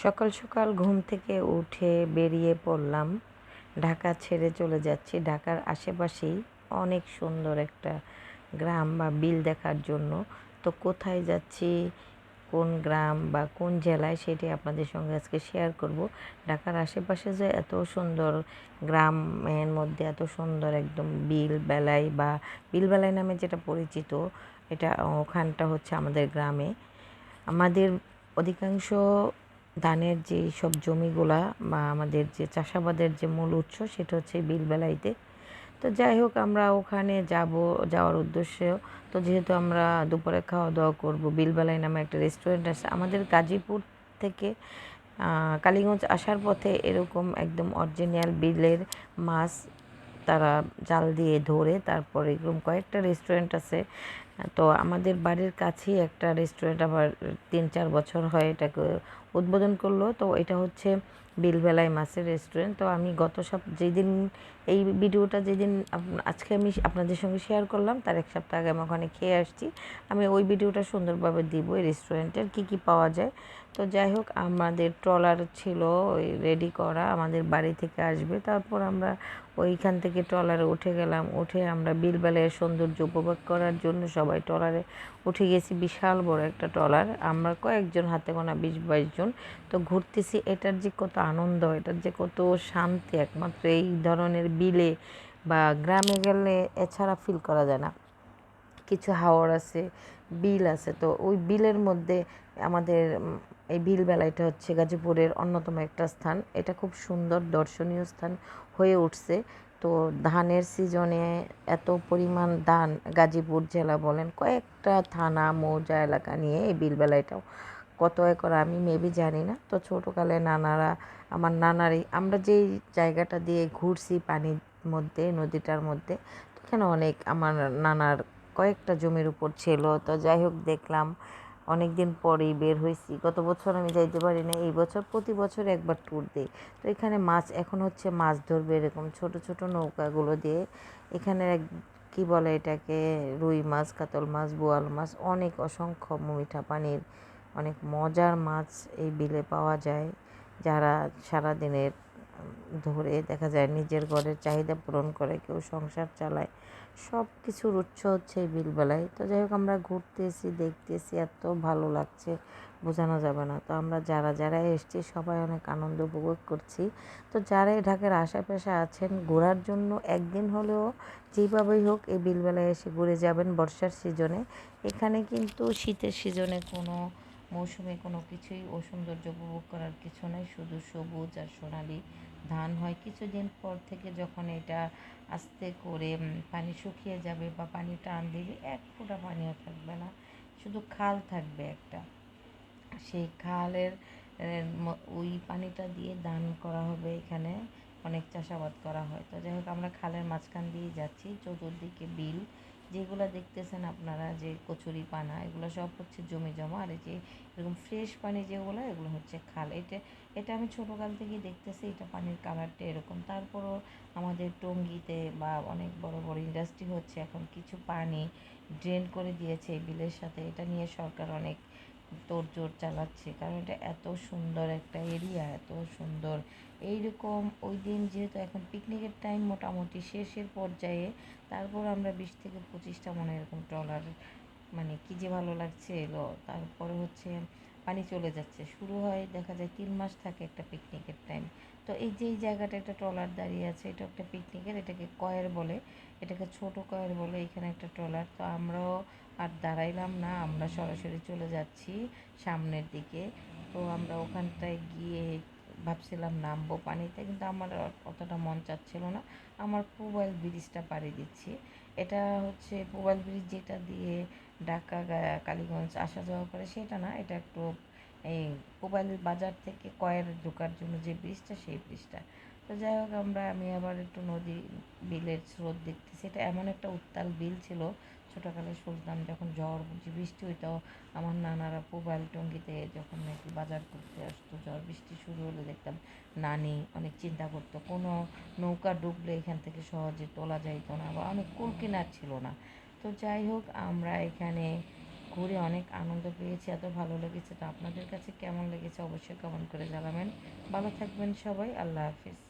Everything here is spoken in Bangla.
সকাল সকাল ঘুম থেকে উঠে বেরিয়ে পড়লাম। ঢাকা ছেড়ে চলে যাচ্ছি। ঢাকার আশেপাশেই অনেক সুন্দর একটা গ্রাম বা বিল দেখার জন্য। তো কোথায় যাচ্ছি, কোন গ্রাম বা কোন জেলায়, সেটি আপনাদের সঙ্গে আজকে শেয়ার করব। ঢাকার আশেপাশে যে এত সুন্দর গ্রামের মধ্যে এত সুন্দর একদম বিলবেলাই বা বিলবেলাই নামে যেটা পরিচিত, এটা ওখানটা হচ্ছে আমাদের গ্রামে। আমাদের অধিকাংশ ধানের যে সব জমিগুলা বা আমাদের যে চাষাবাদের যে মূল উৎস, সেটা হচ্ছে বিলবেলাইতে। তো যাই হোক, আমরা ওখানে যাওয়ার উদ্দেশ্য, তো যেহেতু আমরা দুপুরে খাওয়া দাওয়া করব, বিলবেলাই নামে একটা রেস্টুরেন্ট আছে আমাদের গাজীপুর থেকে কালীগঞ্জ আসার পথে। এরকম একদম অরিজিনাল বিলের মাছ তারা জাল দিয়ে ধরে, তারপরে এরকম কয়েকটা রেস্টুরেন্ট আছে। তো আমাদের বাড়ির কাছেই একটা রেস্টুরেন্ট আবার 3-4 বছর হয় এটাকে উদ্বোধন করলো। তো এটা হচ্ছে বিলবেলায় মাছের রেস্টুরেন্ট। তো আমি যেদিন এই ভিডিওটা যেদিন আজকে আমি আপনাদের সঙ্গে শেয়ার করলাম, তার 1 সপ্তাহ আগে আমি ওখানে খেয়ে আসছি। আমি ওই ভিডিওটা সুন্দরভাবে দিব এই রেস্টুরেন্টের কী কী পাওয়া যায়। তো যাই হোক, আমাদের ট্রলার ছিল ওই রেডি করা, আমাদের বাড়ি থেকে আসবে। তারপর আমরা ওইখান থেকে ট্রলারে উঠে গেলাম। উঠে আমরা বিলবেলার সৌন্দর্য উপভোগ করার জন্য সবাই ট্রলারে উঠে গেছি। বিশাল বড় একটা ট্রলার, আমরা কয়েকজন, হাতে গোনা 20-22 জন। তো ঘুরতেছি। এটার যে কত আনন্দ, এটার যে কত শান্তি, একমাত্র এই ধরনের বিলে বা গ্রামে গেলে এছাড়া ফিল করা যায় না। কিছু হাওর আছে, বিল আছে। তো ওই বিলের মধ্যে আমাদের এই বিলবেলাটা হচ্ছে গাজীপুরের অন্যতম একটা স্থান। এটা খুব সুন্দর দর্শনীয় স্থান হয়ে উঠছে। তো ধানের সিজনে এত পরিমাণ ধান, গাজীপুর জেলা বলেন, কয়েকটা থানা মৌজা এলাকা নিয়ে এই বিলবেলাটাও কত একর আমি মেবি জানি না। তো ছোটোকালে আমার নানারই, আমরা যেই জায়গাটা দিয়ে ঘুরছি পানির মধ্যে, নদীটার মধ্যে, এখানে অনেক আমার নানার কয়েকটা জমির উপর ছিল। তো যাই হোক, দেখলাম। অনেক দিন পরেই বের হয়েছি। গত বছর আমি যাইতে পারি না, এই বছর প্রতি বছর একবার ট্যুর দিই। তো এখানে মাছ, এখন হচ্ছে মাছ ধরবে এরকম ছোট ছোট নৌকাগুলো দিয়ে। এখানে কি বলে এটাকে, রুই মাছ, কাতল মাছ, বোয়াল মাছ, অনেক অসংখ্য মিঠা পানির অনেক মজার মাছ এই বিলে পাওয়া যায়। যারা সারাদিনের ধরে দেখা যায় নিজের ঘরের চাহিদা পূরণ করে, কেউ সংসার চালায়, সব কিছুর উৎস হচ্ছে এই বিলবেলায়। তো যাই হোক, আমরা ঘুরতেছি, দেখতেছি, এত ভালো লাগছে বোঝানো যাবে না। তো আমরা যারা যারা এসছি সবাই অনেক আনন্দ উপভোগ করছি। তো যারাই ঢাকার আশেপাশে আছেন, ঘোরার জন্য একদিন হলেও যেইভাবেই হোক এই বিলবেলায় এসে ঘুরে যাবেন বর্ষার সিজনে। এখানে কিন্তু শীতের সিজনে কোনো মৌসুমে কোনো কিছুই ও সৌন্দর্য উপভোগ করার কিছু নেই, শুধু সবুজ আর সোনালি ধান হয়। কিছুদিন পর থেকে যখন এটা আস্তে করে পানি শুকিয়ে যাবে বা পানি টান দিবে, এক ফোঁটা পানিও থাকবে না, শুধু খাল থাকবে একটা। সেই খালের ওই পানিটা দিয়ে দান করা হবে। এখানে অনেক চাষাবাদ করা হয়। তো যাই হোক, আমরা খালের মাঝখান দিয়ে যাচ্ছি, চতুর্দিকে বিল। যেগুলো দেখতেছেন আপনারা, যে কচুরি পানা, এগুলো সব হচ্ছে জমি জমা। আর এই যে এরকম ফ্রেশ পানি যেগুলো, এগুলো হচ্ছে খাল। এটা আমি ছোটোকাল থেকেই দেখতেছি, এটা পানির কালারটা এরকম। তারপরও আমাদের টঙ্গীতে বা অনেক বড় বড় ইন্ডাস্ট্রি হচ্ছে, এখন কিছু পানি ড্রেন করে দিয়েছে এই বিলের সাথে। এটা নিয়ে সরকার অনেক তোড়জোড় চালাচ্ছে, কারণ এটা এত সুন্দর একটা এরিয়া, এত সুন্দর। এইরকম ওই দিন যেহেতু এখন পিকনিকের টাইম মোটামুটি শেষের পর্যায়ে, তারপর আমরা 20 থেকে 25টা মনে এরকম ট্রলার, মানে কী যে ভালো লাগছে এলো। তারপরে হচ্ছে পানি চলে যাচ্ছে, শুরু হয়, দেখা যায় 3 মাস থাকে একটা পিকনিকের টাইম। তো এই যে এই জায়গাটা একটা ট্রলার দাঁড়িয়ে আছে, এটা একটা পিকনিকের, এটাকে কয়ের বলে, এটাকে ছোট কয়ের বলে। এখানে একটা ট্রলার। তো আমরাও আর দাঁড়াইলাম না, আমরা সরাসরি চলে যাচ্ছি সামনের দিকে। তো আমরা ওখানটায় গিয়ে ভাবছিলাম নামবো পানিতে, কিন্তু আমার অতটা মন চাচ্ছিল না। আমার পুবাইল ব্রিজটা পাড়ি দিচ্ছি। এটা হচ্ছে পুবাইল ব্রিজ, যেটা দিয়ে ঢাকা কালীগঞ্জ আসা যাওয়া করে, সেটা না, এটা একটু এই পুবাইল বাজার থেকে কয়ের ঢোকার জন্য যে ব্রিজটা, সেই ব্রিজটা। তো যাই হোক, আমি আবার একটু নদী বিলের স্রোত দেখতেছি। এটা এমন একটা উত্তাল বিল ছিল, ছোটোকালে শুনতাম যখন ঝড় বৃষ্টি হইতো, আমার নানারা পুবাইল টঙ্গীতে যখন নাকি বাজার করতে আসতো, ঝড় বৃষ্টি শুরু হলে দেখতাম নানি অনেক চিন্তা করতো, কোনো নৌকা ডুবলে এখান থেকে সহজে তোলা যাইতো না, বা অনেক কুল কিনার ছিল না। তো যাই হোক, আমরা এখানে ঘুরে অনেক আনন্দ পেয়েছি, এত ভালো লেগেছে। তো আপনাদের কাছে কেমন লেগেছে অবশ্যই কমেন্ট করে জানাবেন। ভালো থাকবেন সবাই, আল্লাহ হাফিজ।